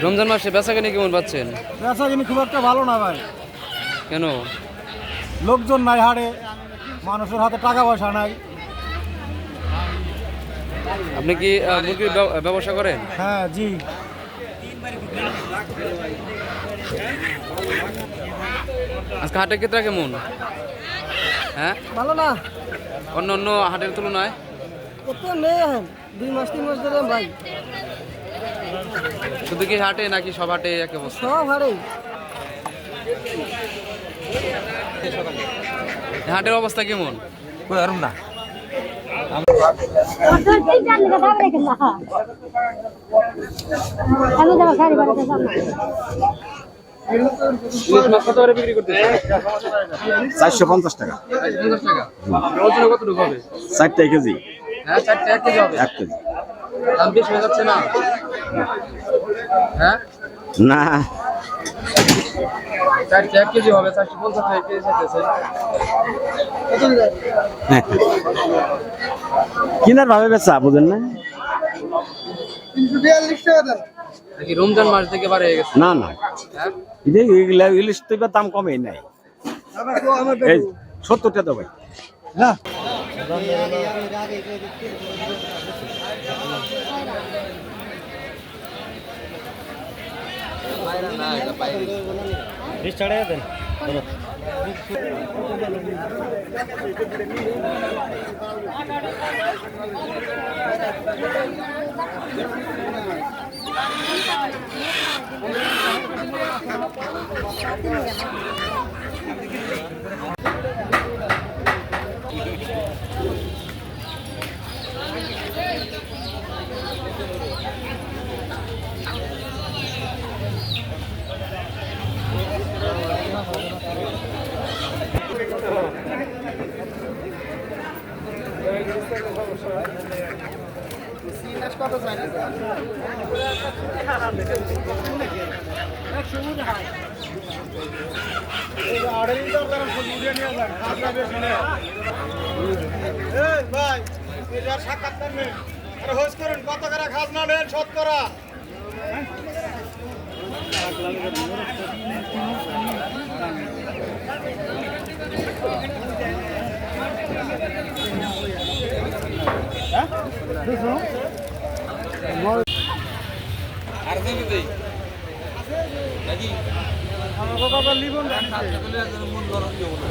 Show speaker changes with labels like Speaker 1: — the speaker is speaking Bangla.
Speaker 1: রমজান মাসে বেচাকেনি কেমন পাচ্ছেন?
Speaker 2: বেচাকেনি খুব একটা ভালো না ভাই।
Speaker 1: কেন?
Speaker 2: লোকজন নাই হাটে, মানুষের হাতে টাকা পয়সা নাই।
Speaker 1: আপনি কি মুরগির ব্যবসা করেন?
Speaker 2: হ্যাঁ জি।
Speaker 1: আজকে হাটের ক্ষেত্রে কেমন? হ্যাঁ
Speaker 2: ভালো না,
Speaker 1: অন্য অন্য হাটের তুলনায়
Speaker 2: কত নেই এখন 2 মাস 3 মাস ধরে ভাই।
Speaker 1: শুধু কি হাটে নাকি সব হাটে এক অবস্থা?
Speaker 2: সব হারে
Speaker 1: হাটের অবস্থা কেমন?
Speaker 2: না।
Speaker 1: ইলিশ মাছ কত করে বিক্রি করতেছে?
Speaker 3: 450 টাকা।
Speaker 1: 450 টাকা। ওজন কতটুকু হবে?
Speaker 3: 4 টাকা কেজি।
Speaker 1: হ্যাঁ 4 টাকা কেজি হবে।
Speaker 3: 1 কেজি।
Speaker 1: দাম বেশি হয়ে যাচ্ছে না? হ্যাঁ
Speaker 3: না
Speaker 1: 4 টাকা কেজি হবে, 450 টাকা কেজি চাইতেছে।
Speaker 3: কিনার ভাবে বেচা বুঝেন না?
Speaker 2: 342 টাকা দেন।
Speaker 1: নাকি রমজান মাস থেকে বাড়ে গেছে?
Speaker 3: না না,
Speaker 1: হ্যাঁ
Speaker 3: ইলিশ তো এবার দাম কমেই নাই। এই 70 টাকা দাও ভাই।
Speaker 2: না দেন। কত করে খাজনা নেন? শতকরা
Speaker 1: আর দেবে দেই নাকি আমার বাবা লিবন মন গরম দিব না।